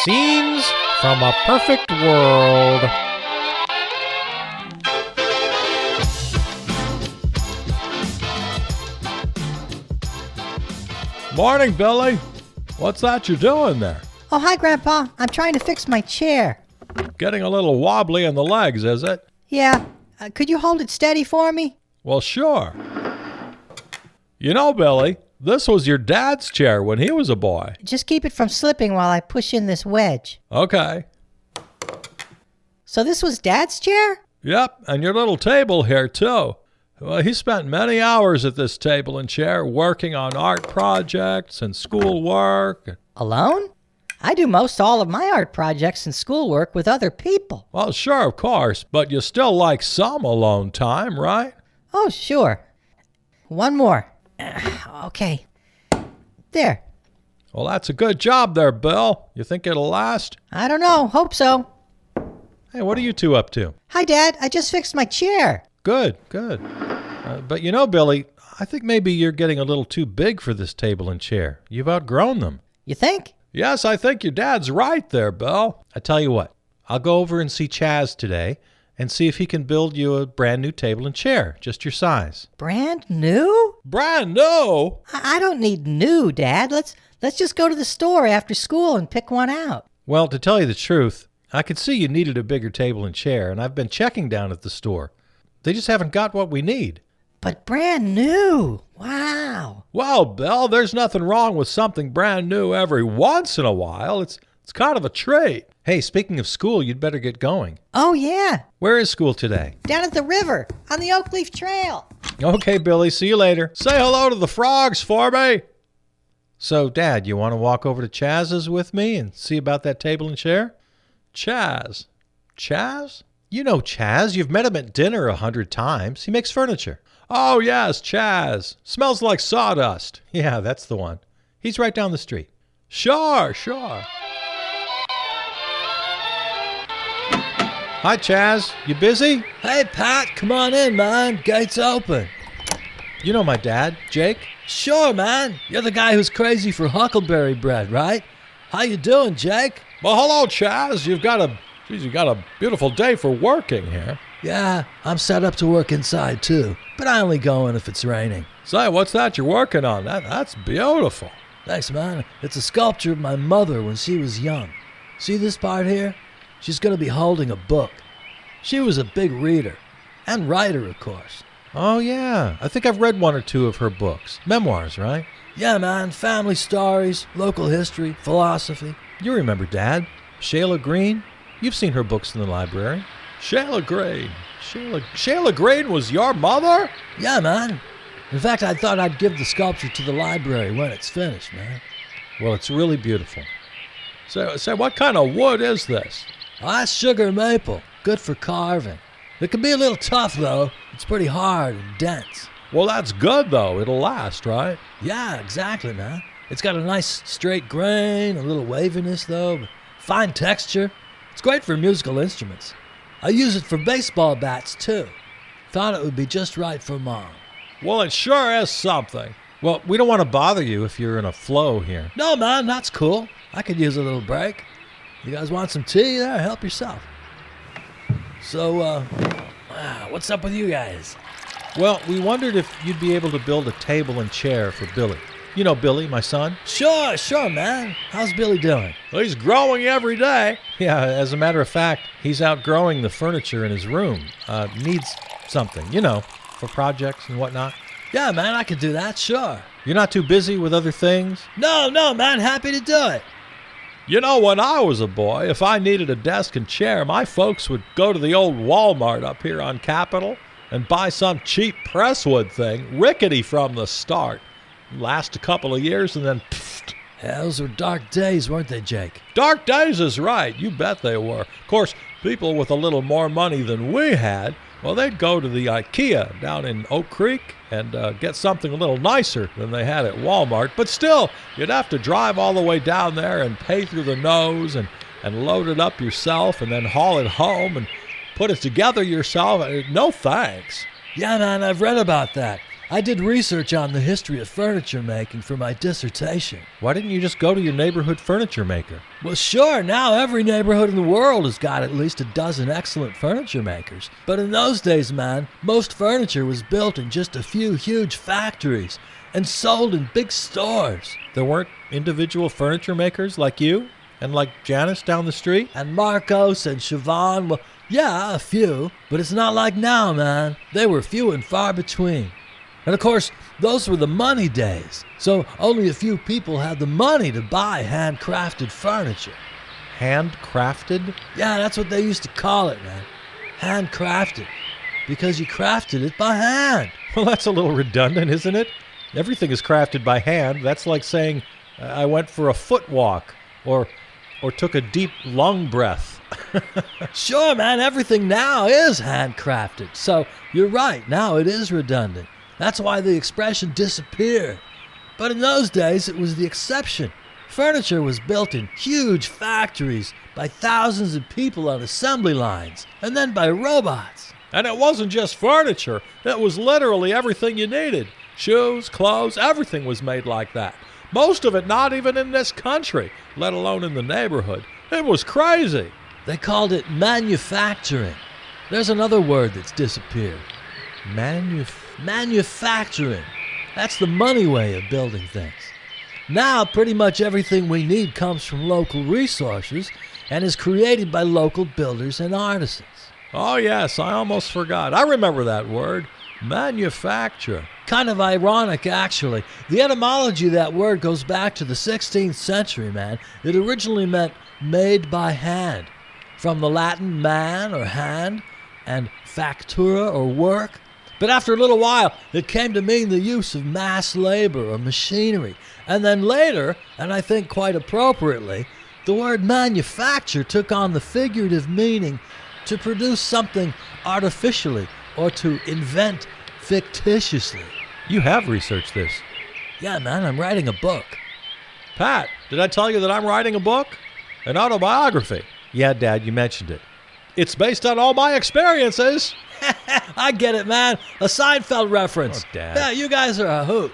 Scenes from a Perfect World. Morning, Billy. What's that you're doing there? Oh, hi, Grandpa. I'm trying to fix my chair. Getting a little wobbly in the legs, is it? Yeah. Could you hold it steady for me? Well, sure. You know, Billy, this was your dad's chair when he was a boy. Just keep it from slipping while I push in this wedge. Okay. So this was Dad's chair? Yep, and your little table here, too. Well, he spent many hours at this table and chair working on art projects and school work. Alone? I do most all of my art projects and schoolwork with other people. Well, sure, of course, but you still like some alone time, right? Oh, sure. One more. Okay. There. Well, that's a good job there, Bill. You think it'll last? I don't know. Hope so. Hey, what are you two up to? Hi, Dad. I just fixed my chair. Good. But you know, Billy, I think maybe you're getting a little too big for this table and chair. You've outgrown them. You think? Yes, I think your dad's right there, Bill. I tell you what, I'll go over and see Chaz today and see if he can build you a brand new table and chair, just your size. Brand new? Brand new? I don't need new, Dad. Let's just go to the store after school and pick one out. Well, to tell you the truth, I could see you needed a bigger table and chair, and I've been checking down at the store. They just haven't got what we need. But brand new. Wow. Well, Bill, there's nothing wrong with something brand new every once in a while. It's kind of a trait. Hey, speaking of school, you'd better get going. Oh, yeah. Where is school today? Down at the river on the Oak Leaf Trail. Okay, Billy, see you later. Say hello to the frogs for me. So, Dad, you want to walk over to Chaz's with me and see about that table and chair? Chaz? You know Chaz. You've met him at dinner 100 times. He makes furniture. Oh, yes, Chaz. Smells like sawdust. Yeah, that's the one. He's right down the street. Sure. Hi, Chaz. You busy? Hey, Pat, come on in, man. Gate's open. You know my dad, Jake? Sure, man. You're the guy who's crazy for huckleberry bread, right? How you doing, Jake? Well, hello, Chaz. You got a beautiful day for working here. Yeah, I'm set up to work inside, too. But I only go in if it's raining. Say, what's that you're working on? That's beautiful. Thanks, man. It's a sculpture of my mother when she was young. See this part here? She's going to be holding a book. She was a big reader. And writer, of course. Oh, yeah. I think I've read one or two of her books. Memoirs, right? Yeah, man. Family stories, local history, philosophy. You remember Dad. Shayla Green? You've seen her books in the library. Shayla Green. Shayla Green was your mother? Yeah, man. In fact, I thought I'd give the sculpture to the library when it's finished, man. Well, it's really beautiful. So what kind of wood is this? Oh, that's sugar maple. Good for carving. It can be a little tough, though. It's pretty hard and dense. Well, that's good, though. It'll last, right? Yeah, exactly, man. It's got a nice straight grain, a little waviness, though, but fine texture. It's great for musical instruments. I use it for baseball bats, too. Thought it would be just right for Mom. Well, it sure is something. Well, we don't want to bother you if you're in a flow here. No, man, that's cool. I could use a little break. You guys want some tea? There, help yourself. So, what's up with you guys? Well, we wondered if you'd be able to build a table and chair for Billy. You know Billy, my son? Sure, man. How's Billy doing? Well, he's growing every day. Yeah, as a matter of fact, he's outgrowing the furniture in his room. Needs something, for projects and whatnot. Yeah, man, I could do that, sure. You're not too busy with other things? No, man, happy to do it. You know, when I was a boy, if I needed a desk and chair, my folks would go to the old Walmart up here on Capitol and buy some cheap presswood thing, rickety from the start. Last a couple of years and then pfft. Yeah, those were dark days, weren't they, Jake? Dark days is right. You bet they were. Of course, people with a little more money than we had, well, they'd go to the IKEA down in Oak Creek and get something a little nicer than they had at Walmart. But still, you'd have to drive all the way down there and pay through the nose and load it up yourself and then haul it home and put it together yourself. No thanks. Yeah, man, I've read about that. I did research on the history of furniture making for my dissertation. Why didn't you just go to your neighborhood furniture maker? Well, sure, now every neighborhood in the world has got at least a dozen excellent furniture makers. But in those days, man, most furniture was built in just a few huge factories and sold in big stores. There weren't individual furniture makers like you and like Janice down the street? And Marcos and Siobhan, well, yeah, a few. But it's not like now, man. They were few and far between. And of course, those were the money days. So only a few people had the money to buy handcrafted furniture. Handcrafted? Yeah, that's what they used to call it, man. Handcrafted. Because you crafted it by hand. Well, that's a little redundant, isn't it? Everything is crafted by hand. That's like saying I went for a foot walk or took a deep lung breath. Sure, man, everything now is handcrafted. So you're right, now it is redundant. That's why the expression disappeared. But in those days, it was the exception. Furniture was built in huge factories by thousands of people on assembly lines, and then by robots. And it wasn't just furniture. It was literally everything you needed. Shoes, clothes, everything was made like that. Most of it not even in this country, let alone in the neighborhood. It was crazy. They called it manufacturing. There's another word that's disappeared. Manufacturing. That's the money way of building things. Now, pretty much everything we need comes from local resources and is created by local builders and artisans. Oh, yes, I almost forgot. I remember that word. Manufacture. Kind of ironic, actually. The etymology of that word goes back to the 16th century, man. It originally meant made by hand, from the Latin man or hand and factura or work. But after a little while, it came to mean the use of mass labor or machinery. And then later, and I think quite appropriately, the word manufacture took on the figurative meaning to produce something artificially or to invent fictitiously. You have researched this. Yeah, man, I'm writing a book. Pat, did I tell you that I'm writing a book? An autobiography. Yeah, Dad, you mentioned it. It's based on all my experiences. I get it, man. A Seinfeld reference. Oh, Dad. Yeah, you guys are a hoot.